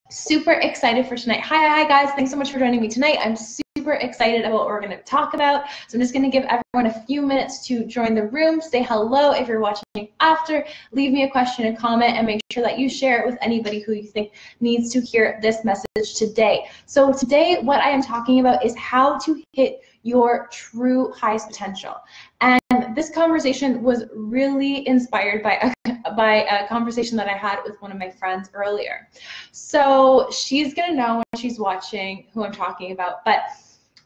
Super excited for tonight. Hi guys, thanks so much for joining me tonight. I'm super excited about what we're going to talk about. So I'm just going to give everyone a few minutes to join the room, say hello if you're watching after, leave me a question and comment, and make sure that you share it with anybody who you think needs to hear this message today. So today what I am talking about is how to hit your true highest potential. And this conversation was really inspired by a conversation that I had with one of my friends earlier. So she's gonna know when she's watching who I'm talking about, but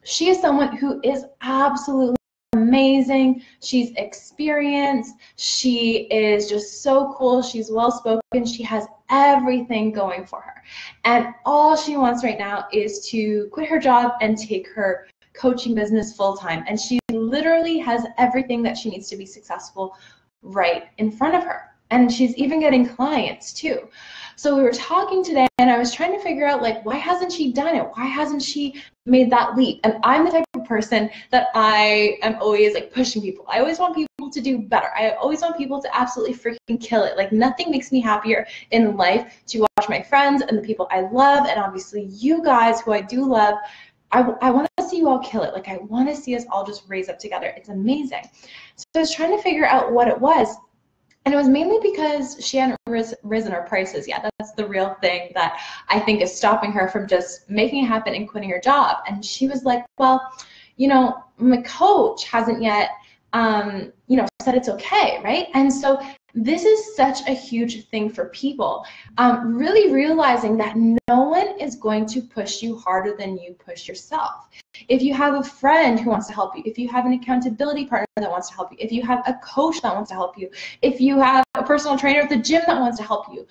she is someone who is absolutely amazing. She's experienced. She is just so cool. She's well spoken. She has everything going for her. And all she wants right now is to quit her job and take her coaching business full-time. And she literally has everything that she needs to be successful right in front of her. And she's even getting clients too. So we were talking today and I was trying to figure out, like, why hasn't she done it? Why hasn't she made that leap? And I'm the type of person that I am always like pushing people. I always want people to do better. I always want people to absolutely freaking kill it. Like, nothing makes me happier in life to watch my friends and the people I love, and obviously you guys who I do love. I want to see you all kill it. Like, I want to see us all just raise up together. It's amazing. So I was trying to figure out what it was. And it was mainly because she hadn't risen her prices yet. That's the real thing that I think is stopping her from just making it happen and quitting her job. And she was like, well, you know, my coach hasn't yet, you know, said it's okay, right? And so this is such a huge thing for people, really realizing that no one is going to push you harder than you push yourself. If you have a friend who wants to help you, if you have an accountability partner that wants to help you, if you have a coach that wants to help you, if you have a personal trainer at the gym that wants to help you,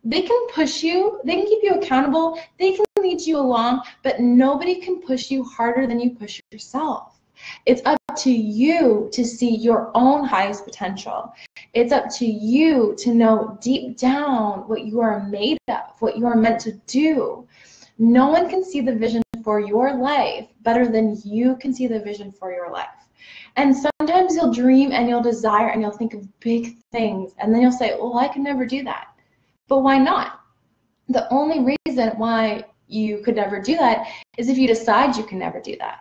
they can push you, they can keep you accountable, they can lead you along, but nobody can push you harder than you push yourself. It's up to you to see your own highest potential. It's up to you to know deep down what you are made of, what you are meant to do. No one can see the vision for your life better than you can see the vision for your life. And sometimes you'll dream and you'll desire and you'll think of big things, and then you'll say, well, I could never do that. But why not? The only reason why you could never do that is if you decide you can never do that.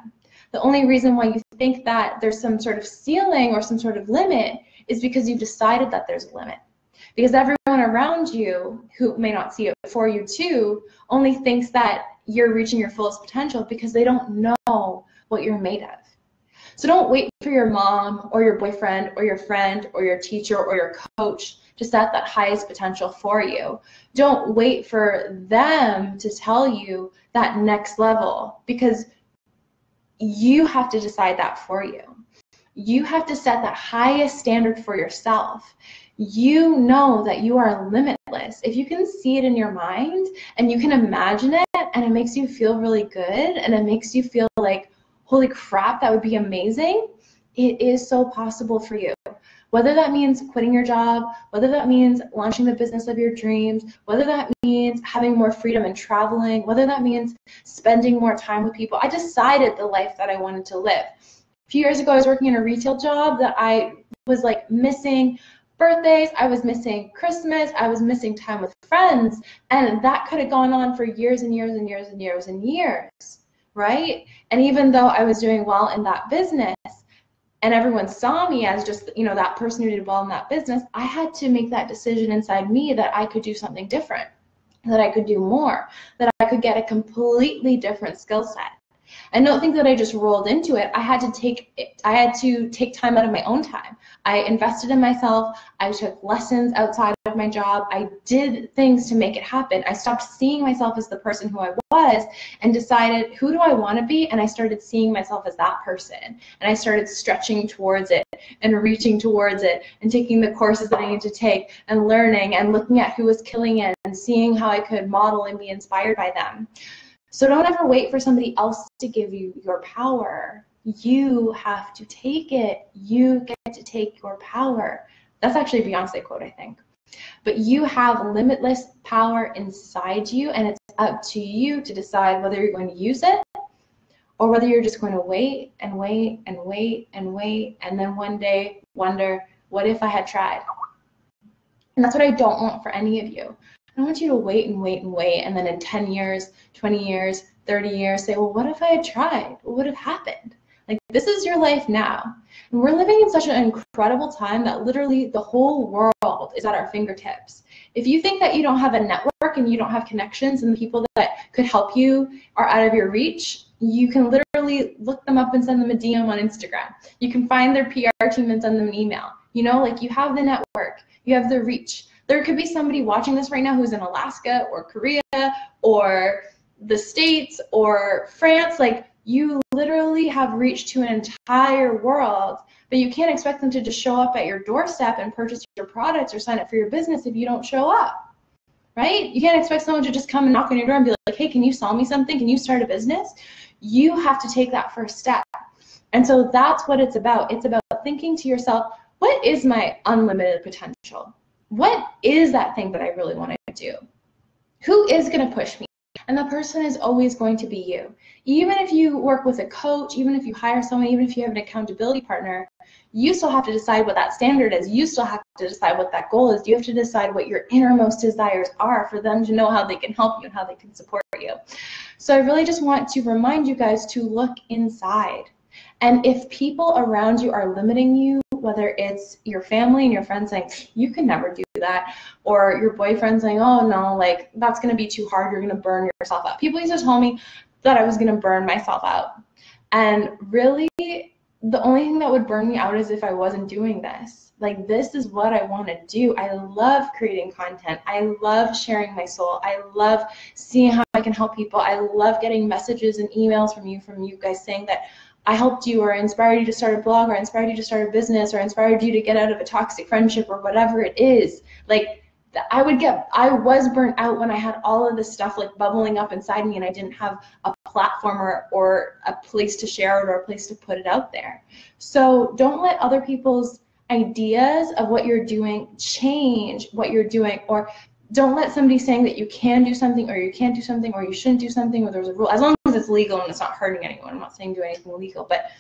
The only reason why you think that there's some sort of ceiling or some sort of limit is because you've decided that there's a limit. Because everyone around you who may not see it for you too only thinks that you're reaching your fullest potential because they don't know what you're made of. So don't wait for your mom or your boyfriend or your friend or your teacher or your coach to set that highest potential for you. Don't wait for them to tell you that next level, because you have to decide that for you. You have to set that highest standard for yourself. You know that you are limitless. If you can see it in your mind and you can imagine it and it makes you feel really good and it makes you feel like, holy crap, that would be amazing, it is so possible for you. Whether that means quitting your job, whether that means launching the business of your dreams, whether that means having more freedom and traveling, whether that means spending more time with people. I decided the life that I wanted to live. A few years ago, I was working in a retail job that I was like missing birthdays, I was missing Christmas, I was missing time with friends, and that could have gone on for years and years and years and years and years, right? And even though I was doing well in that business, and everyone saw me as just, you know, that person who did well in that business, I had to make that decision inside me that I could do something different, that I could do more, that I could get a completely different skill set. And don't think that I just rolled into it. I had to take time out of my own time. I invested in myself. I took lessons outside of my job. I did things to make it happen. I stopped seeing myself as the person who I was and decided, who do I want to be? And I started seeing myself as that person. And I started stretching towards it and reaching towards it and taking the courses that I needed to take and learning and looking at who was killing it and seeing how I could model and be inspired by them. So don't ever wait for somebody else to give you your power. You have to take it. You get to take your power. That's actually a Beyonce quote, I think. But you have limitless power inside you, and it's up to you to decide whether you're going to use it or whether you're just going to wait and wait and wait and wait, and then one day wonder, what if I had tried? And that's what I don't want for any of you. I don't want you to wait and wait and wait, and then in 10 years, 20 years, 30 years, say, well, what if I had tried? What would have happened? Like, this is your life now. And we're living in such an incredible time that literally the whole world is at our fingertips. If you think that you don't have a network and you don't have connections and the people that could help you are out of your reach, you can literally look them up and send them a DM on Instagram. You can find their PR team and send them an email. You know, like, you have the network, you have the reach. There could be somebody watching this right now who's in Alaska or Korea or the States or France. Like, you literally have reached to an entire world, but you can't expect them to just show up at your doorstep and purchase your products or sign up for your business if you don't show up, right? You can't expect someone to just come and knock on your door and be like, hey, can you sell me something? Can you start a business? You have to take that first step. And so that's what it's about. It's about thinking to yourself, what is my unlimited potential? What is that thing that I really want to do? Who is going to push me? And the person is always going to be you. Even if you work with a coach, even if you hire someone, even if you have an accountability partner, you still have to decide what that standard is. You still have to decide what that goal is. You have to decide what your innermost desires are for them to know how they can help you and how they can support you. So I really just want to remind you guys to look inside. And if people around you are limiting you, whether it's your family and your friends saying, you can never do that, or your boyfriend saying, oh no, like, that's going to be too hard, you're going to burn yourself out. People used to tell me that I was going to burn myself out. And really, the only thing that would burn me out is if I wasn't doing this. Like, this is what I want to do. I love creating content. I love sharing my soul. I love seeing how I can help people. I love getting messages and emails from you guys saying that I helped you, or inspired you to start a blog, or inspired you to start a business, or inspired you to get out of a toxic friendship, or whatever it is. Like, I was burnt out when I had all of this stuff like bubbling up inside me and I didn't have a platform or a place to share it or a place to put it out there. So don't let other people's ideas of what you're doing change what you're doing, or don't let somebody saying that you can do something or you can't do something or you shouldn't do something or there's a rule, as long as it's legal and it's not hurting anyone. I'm not saying do anything illegal, but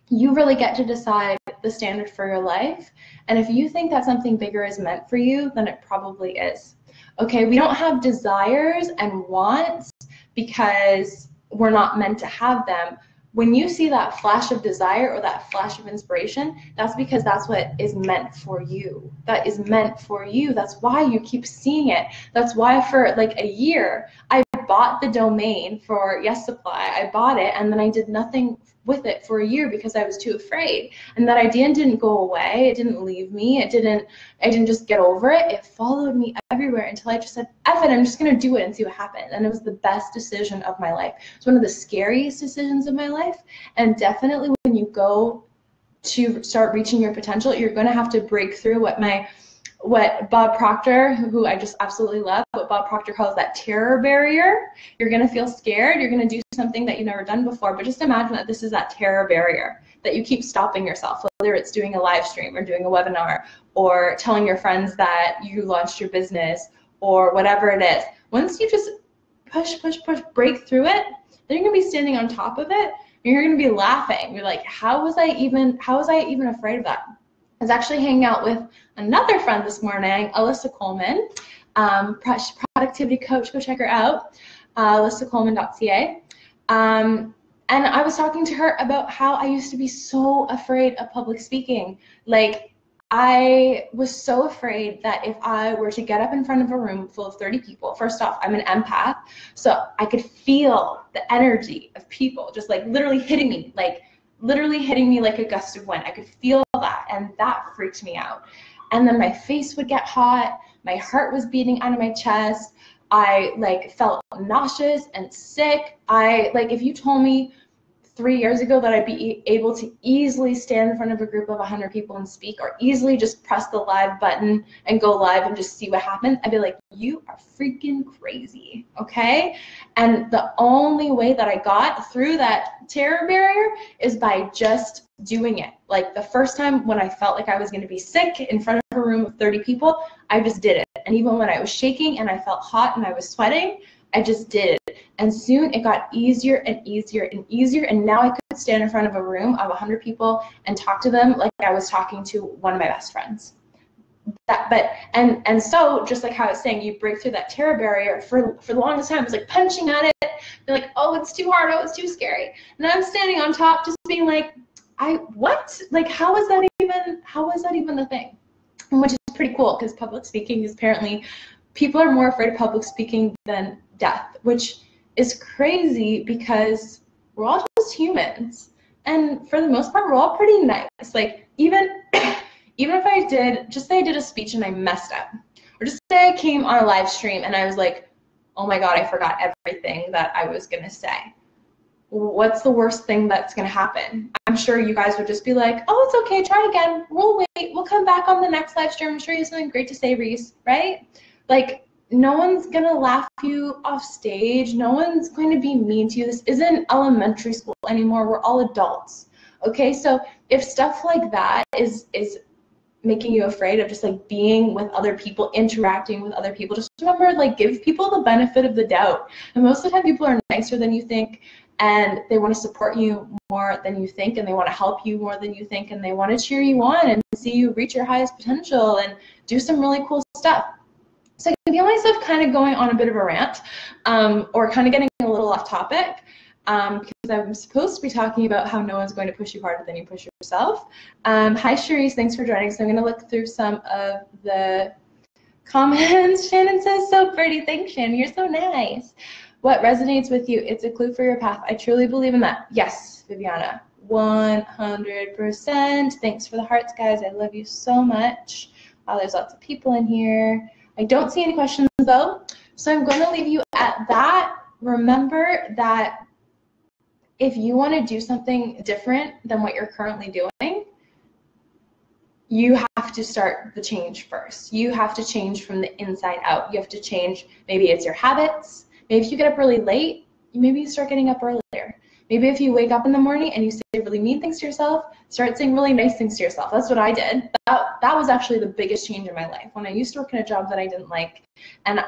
you really get to decide the standard for your life. And if you think that something bigger is meant for you, then it probably is. Okay, we don't have desires and wants because we're not meant to have them. When you see that flash of desire or that flash of inspiration, that's because that's what is meant for you. That is meant for you. That's why you keep seeing it. That's why for like a year, I bought the domain for Yes Supply. I bought it and then I did nothing with it for a year because I was too afraid. And that idea didn't go away. It didn't leave me. I didn't just get over it. It followed me everywhere until I just said, F it, I'm just gonna do it and see what happens. And it was the best decision of my life. It's one of the scariest decisions of my life. And definitely when you go to start reaching your potential, you're gonna have to break through what Bob Proctor, who I just absolutely love, what Bob Proctor calls that terror barrier. You're going to feel scared. You're going to do something that you've never done before. But just imagine that this is that terror barrier that you keep stopping yourself, whether it's doing a live stream or doing a webinar or telling your friends that you launched your business or whatever it is. Once you just push, break through it, then you're going to be standing on top of it. And you're going to be laughing. You're like, how was I even afraid of that? I was actually hanging out with another friend this morning, Alyssa Coleman, productivity coach. Go check her out, alyssacoleman.ca. And I was talking to her about how I used to be so afraid of public speaking. Like, I was so afraid that if I were to get up in front of a room full of 30 people, first off, I'm an empath, so I could feel the energy of people just like literally hitting me like a gust of wind. I could feel that, and that freaked me out. And then my face would get hot, my heart was beating out of my chest, I like felt nauseous and sick. If you told me 3 years ago that I'd be able to easily stand in front of a group of 100 people and speak, or easily just press the live button and go live and just see what happens, I'd be like, you are freaking crazy, okay? And the only way that I got through that terror barrier is by just doing it. Like, the first time when I felt like I was going to be sick in front of a room of 30 people, I just did it. And even when I was shaking and I felt hot and I was sweating, I just did it. And soon it got easier and easier and easier. And now I could stand in front of a room of 100 people and talk to them like I was talking to one of my best friends. So just like how I was saying, you break through that terror barrier. For the longest time, it was like punching at it. You're like, oh, it's too hard. Oh, it's too scary. And I'm standing on top, just being like, what? Like, how is that even the thing? And which is pretty cool, because public speaking is apparently, people are more afraid of public speaking than death, which is crazy because we're all just humans. And for the most part, we're all pretty nice. Like, even if I did, just say I did a speech and I messed up, or just say I came on a live stream and I was like, oh my God, I forgot everything that I was gonna say. What's the worst thing that's gonna happen? I'm sure you guys would just be like, oh, it's okay, try again. We'll wait, we'll come back on the next live stream. I'm sure you have something great to say, Reese, right? Like, no one's gonna laugh you off stage. No one's going to be mean to you. This isn't elementary school anymore. We're all adults, okay? So if stuff like that is making you afraid of just like being with other people, interacting with other people, just remember, like, give people the benefit of the doubt. And most of the time people are nicer than you think, and they want to support you more than you think, and they want to help you more than you think, and they want to cheer you on and see you reach your highest potential and do some really cool stuff. So I can feel myself kind of going on a bit of a rant, or kind of getting a little off topic, because I'm supposed to be talking about how no one's going to push you harder than you push yourself. Hi, Cherise, thanks for joining. So I'm going to look through some of the comments. Shannon says, so pretty. Thanks, Shannon. You're so nice. What resonates with you? It's a clue for your path. I truly believe in that. Yes, Viviana, 100%. Thanks for the hearts, guys. I love you so much. Wow, there's lots of people in here. I don't see any questions, though, so I'm going to leave you at that. Remember that if you want to do something different than what you're currently doing, you have to start the change first. You have to change from the inside out. You have to change, maybe it's your habits. Maybe if you get up really late, maybe you start getting up earlier. Maybe if you wake up in the morning and you say really mean things to yourself, start saying really nice things to yourself. That's what I did. That was actually the biggest change in my life. When I used to work in a job that I didn't like, and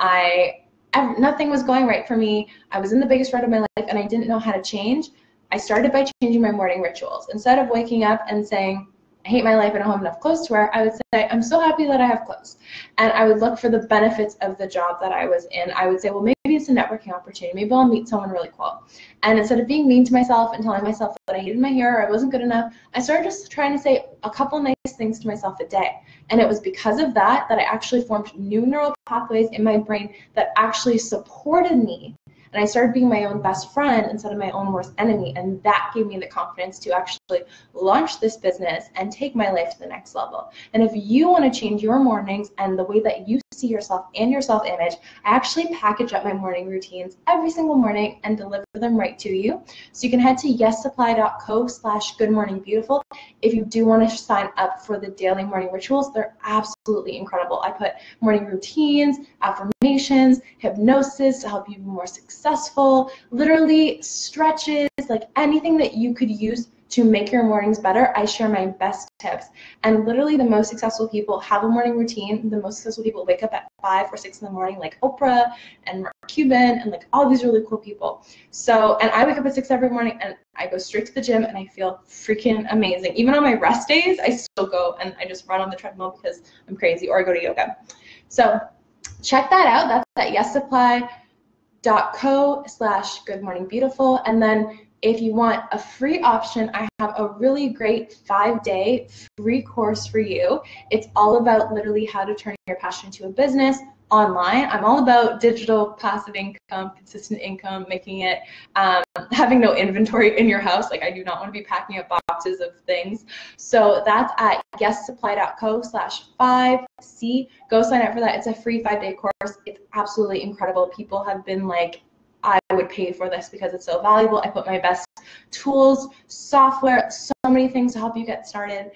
nothing was going right for me, I was in the biggest rut of my life and I didn't know how to change, I started by changing my morning rituals. Instead of waking up and saying, I hate my life, I don't have enough clothes to wear, I would say, I'm so happy that I have clothes. And I would look for the benefits of the job that I was in. I would say, well, maybe it's a networking opportunity. Maybe I'll meet someone really cool. And instead of being mean to myself and telling myself that I hated my hair or I wasn't good enough, I started just trying to say a couple nice things to myself a day. And it was because of that that I actually formed new neural pathways in my brain that actually supported me. And I started being my own best friend instead of my own worst enemy. And that gave me the confidence to actually launch this business and take my life to the next level. And if you want to change your mornings and the way that you see yourself and your self-image, I actually package up my morning routines every single morning and deliver them right to you. So you can head to yessupply.co/goodmorningbeautiful if you do want to sign up for the daily morning rituals. They're absolutely incredible. I put morning routines, affirmations, hypnosis to help you be more successful, literally stretches, like anything that you could use to make your mornings better. I share my best tips. And literally the most successful people have a morning routine. The most successful people wake up at 5 or 6 in the morning, like Oprah and Mark Cuban and like all these really cool people. So, and I wake up at 6 every morning and I go straight to the gym and I feel freaking amazing. Even on my rest days, I still go and I just run on the treadmill because I'm crazy, or I go to yoga. So check that out. That's at yessupply.co/goodmorningbeautiful. And then if you want a free option, I have a really great 5-day free course for you. It's all about literally how to turn your passion into a business online. I'm all about digital passive income, consistent income, making it, having no inventory in your house. Like, I do not want to be packing up boxes of things. So that's at yessupply.co/5C. Go sign up for that. It's a free 5-day course. It's absolutely incredible. People have been like, I would pay for this because it's so valuable. I put my best tools, software, so many things to help you get started.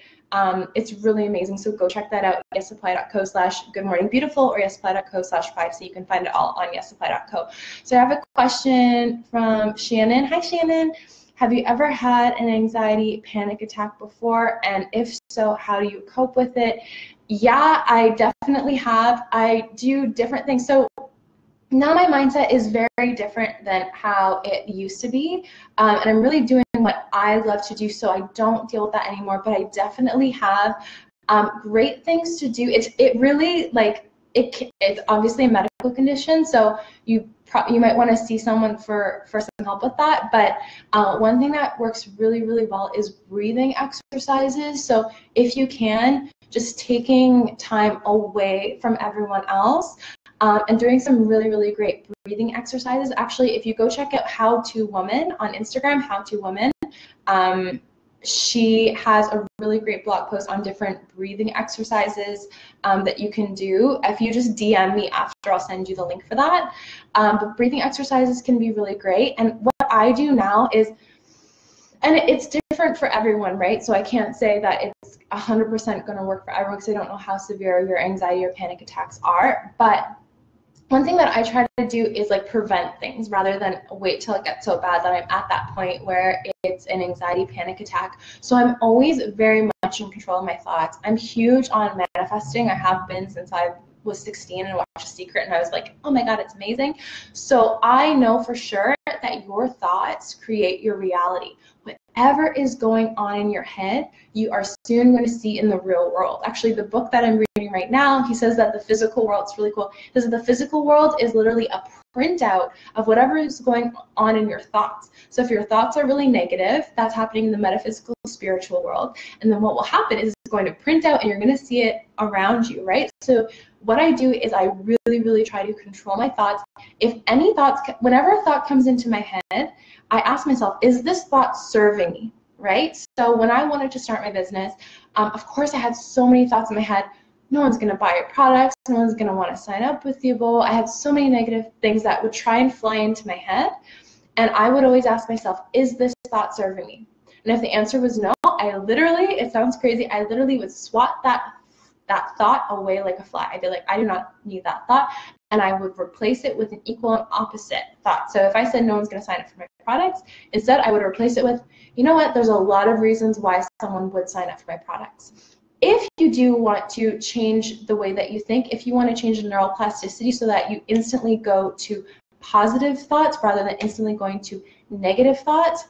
It's really amazing. So go check that out, yessupply.co/goodmorningbeautiful or yessupply.co/5C. You can find it all on yessupply.co. So I have a question from Shannon. Hi, Shannon. Have you ever had an anxiety panic attack before? And if so, how do you cope with it? Yeah, I definitely have. I do different things. So now my mindset is very different than how it used to be, and I'm really doing what I love to do, so I don't deal with that anymore. But I definitely have Great things to do. It really, like, it's obviously a medical condition, so you might want to see someone for some help with that. But one thing that works really, really well is breathing exercises. So if you can, just taking time away from everyone else and doing some really, really great breathing exercises. Actually, if you go check out How To Woman on Instagram, How To Woman, she has a really great blog post on different breathing exercises that you can do. If you just DM me after, I'll send you the link for that. But breathing exercises can be really great. And what I do now is, and it's different for everyone, right? So I can't say that it's 100% going to work for everyone because I don't know how severe your anxiety or panic attacks are. But one thing that I try to do is like prevent things rather than wait till it gets so bad that I'm at that point where it's an anxiety panic attack. So I'm always very much in control of my thoughts. I'm huge on manifesting. I have been since I was 16 and watched The Secret, and I was like, oh my God, it's amazing. So I know for sure that your thoughts create your reality. Whatever is going on in your head, you are soon going to see in the real world. Actually, the book that I'm reading right now, he says that the physical world, it's really cool, he says that the physical world is literally a printout of whatever is going on in your thoughts. So if your thoughts are really negative, that's happening in the metaphysical spiritual world. And then what will happen is it's going to print out and you're going to see it around you, right? So what I do is I really, really try to control my thoughts. If any thoughts, whenever a thought comes into my head, I ask myself, is this thought serving me, right? So when I wanted to start my business, of course I had so many thoughts in my head. No one's going to buy your products. No one's going to want to sign up with you. But I had so many negative things that would try and fly into my head. And I would always ask myself, is this thought serving me? And if the answer was no, I literally, it sounds crazy, I literally would swat that thought away like a fly. I'd be like, I do not need that thought. And I would replace it with an equal and opposite thought. So if I said no one's going to sign up for my products, instead I would replace it with, you know what, there's a lot of reasons why someone would sign up for my products. If you do want to change the way that you think, if you want to change the neuroplasticity so that you instantly go to positive thoughts rather than instantly going to negative thoughts,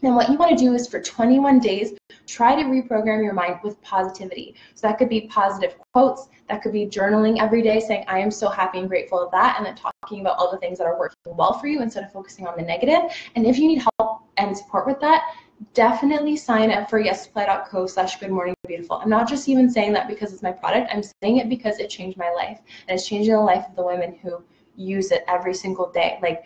then what you want to do is for 21 days, try to reprogram your mind with positivity. So that could be positive quotes, that could be journaling every day saying, I am so happy and grateful of that, and then talking about all the things that are working well for you instead of focusing on the negative. And if you need help and support with that, definitely sign up for yesapply.co/goodmorningbeautiful. I'm not just even saying that because it's my product, I'm saying it because it changed my life, and it's changing the life of the women who use it every single day. Like,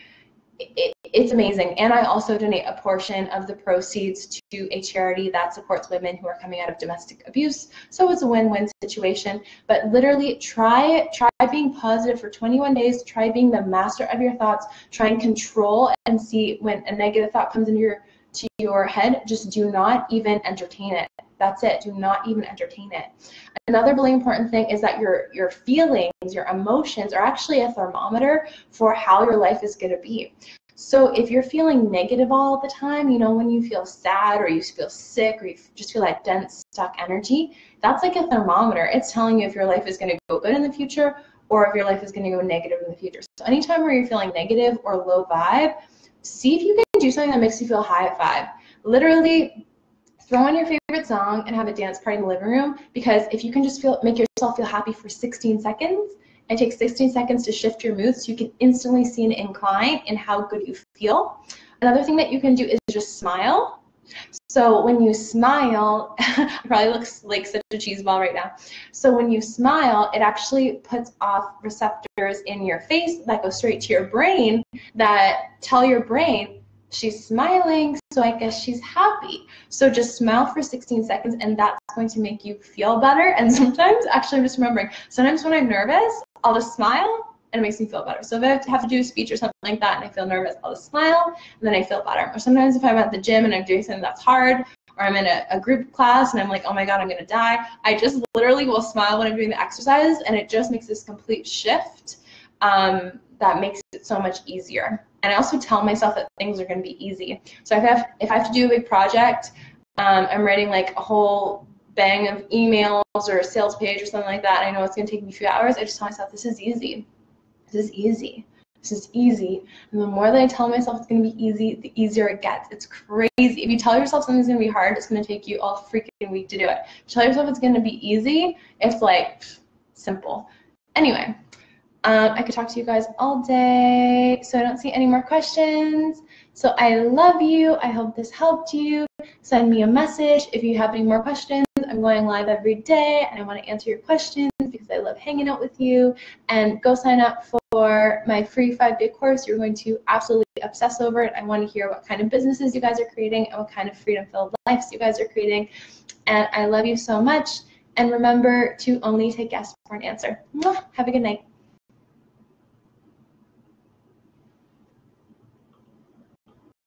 it's amazing. And I also donate a portion of the proceeds to a charity that supports women who are coming out of domestic abuse. So it's a win-win situation. But literally try being positive for 21 days. Try being the master of your thoughts. Try and control and see when a negative thought comes into your head, just do not even entertain it. That's it. Do not even entertain it. Another really important thing is that your feelings, your emotions are actually a thermometer for how your life is going to be. So if you're feeling negative all the time, you know, when you feel sad or you feel sick or you just feel that dense, stuck energy, that's like a thermometer. It's telling you if your life is going to go good in the future or if your life is going to go negative in the future. So anytime where you're feeling negative or low vibe, see if you can do something that makes you feel high vibe. Literally throw on your favorite song and have a dance party in the living room, because if you can just make yourself feel happy for 16 seconds, it takes 16 seconds to shift your mood, so you can instantly see an incline in how good you feel. Another thing that you can do is just smile. So when you smile, I probably look like such a cheese ball right now. So when you smile, it actually puts off receptors in your face that go straight to your brain that tell your brain, she's smiling, so I guess she's happy. So just smile for 16 seconds, and that's going to make you feel better. And sometimes, actually, I'm just remembering, sometimes when I'm nervous, I'll just smile, and it makes me feel better. So if I have to do a speech or something like that, and I feel nervous, I'll just smile, and then I feel better. Or sometimes if I'm at the gym and I'm doing something that's hard, or I'm in a group class and I'm like, oh my God, I'm gonna die, I just literally will smile when I'm doing the exercise, and it just makes this complete shift that makes it so much easier. And I also tell myself that things are going to be easy. So if I have to do a big project, I'm writing like a whole bang of emails or a sales page or something like that, and I know it's going to take me a few hours, I just tell myself, this is easy. This is easy. This is easy. And the more that I tell myself it's going to be easy, the easier it gets. It's crazy. If you tell yourself something's going to be hard, it's going to take you all freaking week to do it. If you tell yourself it's going to be easy, it's like simple. Anyway, I could talk to you guys all day, so I don't see any more questions. So I love you. I hope this helped you. Send me a message if you have any more questions. I'm going live every day, and I want to answer your questions because I love hanging out with you. And go sign up for my free 5-day course. You're going to absolutely obsess over it. I want to hear what kind of businesses you guys are creating and what kind of freedom-filled lives you guys are creating. And I love you so much. And remember to only take yes for an answer. Mwah. Have a good night.